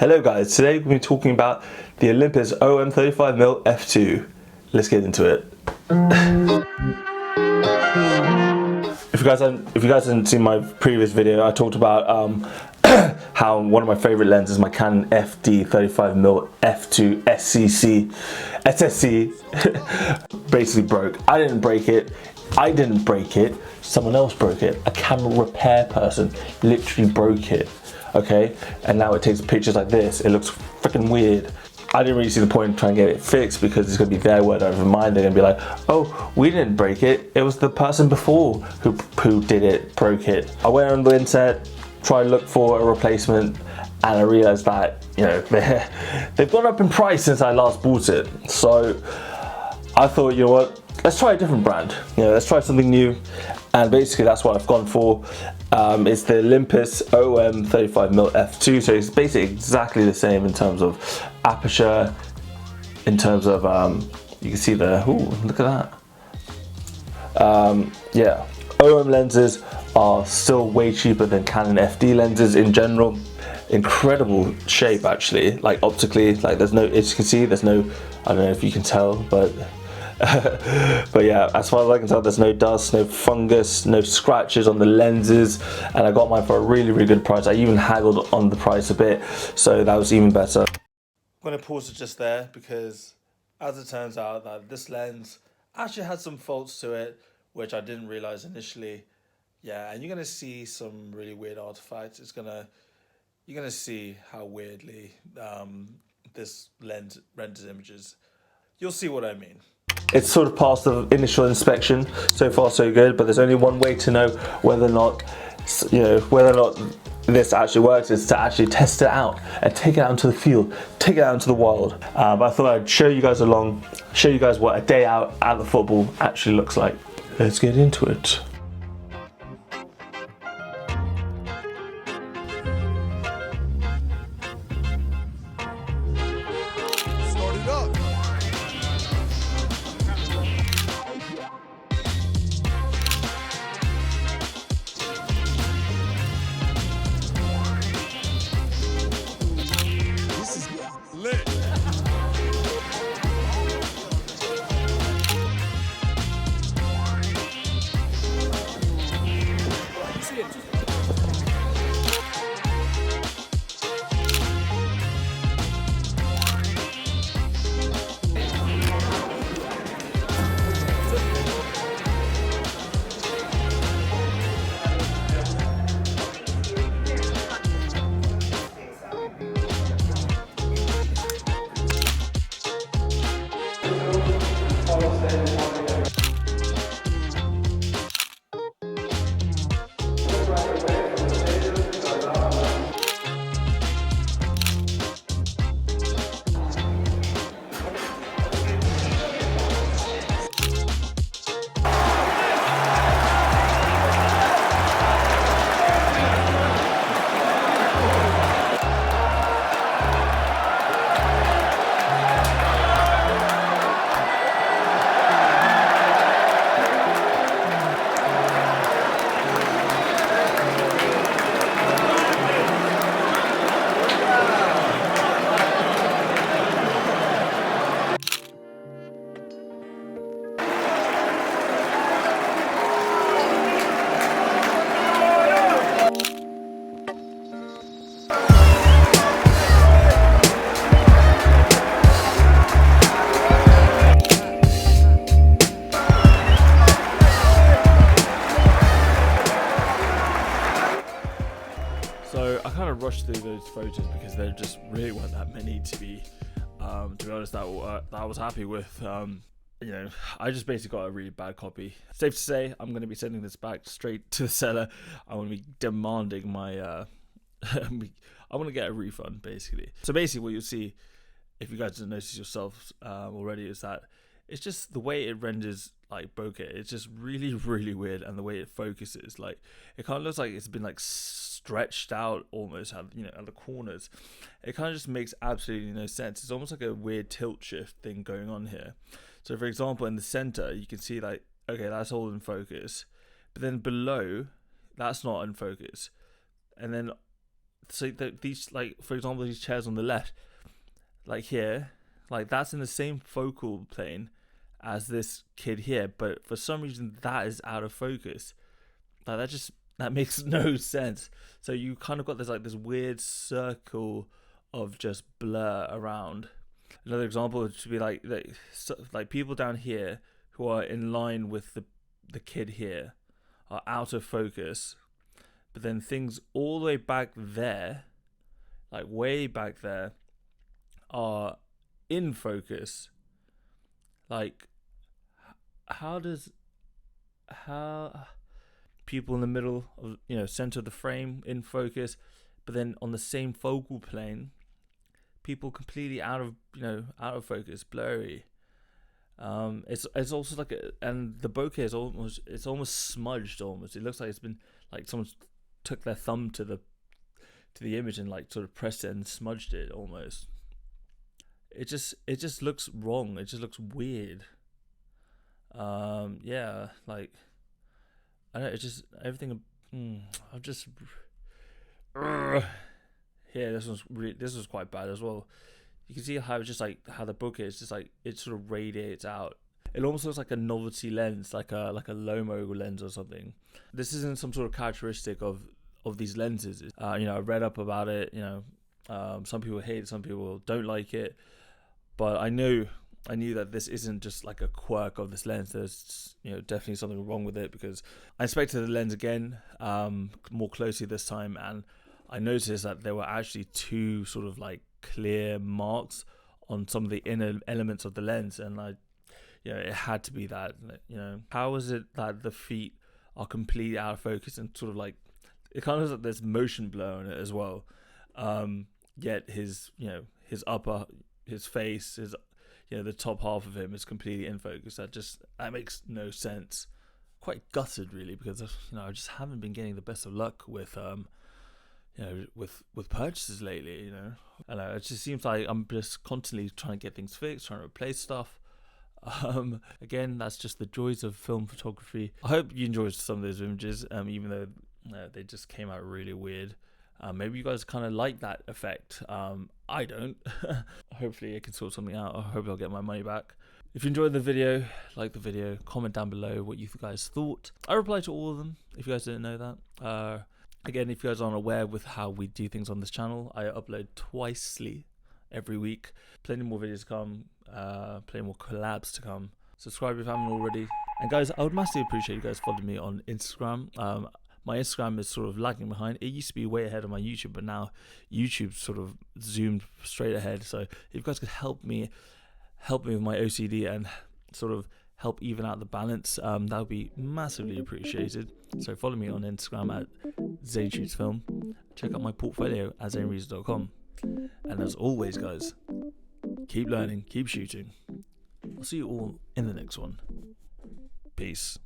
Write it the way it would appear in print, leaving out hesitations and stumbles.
Hello guys, today we're going to be talking about the Olympus OM35mm f2. Let's get into it. If you guys haven't seen my previous video, I talked about how one of my favorite lenses, my Canon FD35mm f2 SSC basically broke. I didn't break it, someone else broke it. A camera repair person literally broke it. Okay, and now it takes pictures like this. It looks freaking weird. I didn't really see the point in trying to get it fixed because it's going to be their word over mine. They're going to be like, oh, we didn't break it. It was the person before who did it, broke it. I went on the internet, tried to look for a replacement, and I realized that, you know, they've gone up in price since I last bought it. So I thought, you know what, let's try a different brand. You know, let's try something new. And basically that's what I've gone for. It's the Olympus OM35mm f2. So it's basically exactly the same in terms of aperture, in terms of, you can see the, ooh, look at that. Yeah, OM lenses are still way cheaper than Canon FD lenses in general. Incredible shape actually, like optically, like there's no, as you can see, there's no, I don't know if you can tell, but but yeah, as far as I can tell, there's no dust, no fungus, no scratches on the lenses, and I got mine for a really good price. I even haggled on the price a bit, so that was even better. I'm going to pause it just there because as it turns out that this lens actually had some faults to it, which I didn't realize initially. Yeah, and you're going to see some really weird artifacts. You're going to see how weirdly this lens renders images. You'll see what I mean. It's sort of passed the initial inspection. So far so good, but there's only one way to know whether or not, you know, whether or not this actually works, is to actually test it out and take it out into the field, take it out into the wild. But I thought I'd show you guys along, show you guys what a day out at the football actually looks like. Let's get into it. Start it up. This is lit. So I kind of rushed through those photos because there just really weren't that many to be honest, that I was happy with. You know, I just basically got a really bad copy. Safe to say, I'm going to be sending this back straight to the seller. I want to be demanding my, I want to get a refund basically. So basically what you'll see, if you guys don't notice yourselves already, is that it's just the way it renders like bokeh. It's just really weird, and the way it focuses, like it kind of looks like it's been like stretched out almost, you know, at the corners. It kind of just makes absolutely no sense. It's almost like a weird tilt shift thing going on here. So for example, in the center, you can see like, okay, that's all in focus, but then below, that's not in focus, and then so these, like, for example, these chairs on the left, like here, like that's in the same focal plane as this kid here, but for some reason that is out of focus. Like that makes no sense. So you kind of got this weird circle of just blur around. Another example would be like people down here who are in line with the kid here are out of focus, but then things all the way back there, like way back there, are in focus. Like, how people in the middle of, center of the frame in focus, but then on the same focal plane, people completely out of focus, blurry. It's also like and the bokeh is almost smudged. Almost, it looks like it's been like someone took their thumb to the image and like sort of pressed it and smudged it almost. It just looks wrong. It just looks weird. Yeah, like I don't know. It's just everything. I've just yeah. This was quite bad as well. You can see how it's just like how the bokeh is just like it sort of radiates out. It almost looks like a novelty lens, like a Lomo lens or something. This isn't some sort of characteristic of these lenses. I read up about it. Some people hate it, some people don't like it, but I knew that this isn't just like a quirk of this lens. There's definitely something wrong with it, because I inspected the lens again more closely this time, and I noticed that there were actually two sort of like clear marks on some of the inner elements of the lens, and it had to be that. How is it that the feet are completely out of focus and sort of like it kind of looks like there's motion blur on it as well, yet his face, the top half of him is completely in focus. That makes no sense. Quite gutted really, because I just haven't been getting the best of luck with with purchases lately. And it just seems like I'm just constantly trying to get things fixed, trying to replace stuff. Again, that's just the joys of film photography. I hope you enjoyed some of those images, even though they just came out really weird. Maybe you guys kind of like that effect. I don't. Hopefully I can sort something out. I hope I'll get my money back. If you enjoyed the video, like the video, comment down below what you guys thought. I reply to all of them, if you guys didn't know that. Again, if you guys aren't aware with how we do things on this channel, I upload twicely every week. Plenty more videos to come, plenty more collabs to come. Subscribe if you haven't already. And guys, I would massively appreciate you guys following me on Instagram. My Instagram is sort of lagging behind. It used to be way ahead of my YouTube, but now YouTube's sort of zoomed straight ahead. So if you guys could help me with my OCD and sort of help even out the balance, that would be massively appreciated. So follow me on Instagram at Zain Shoots Film. Check out my portfolio at zainreads.com. And as always, guys, keep learning, keep shooting. I'll see you all in the next one. Peace.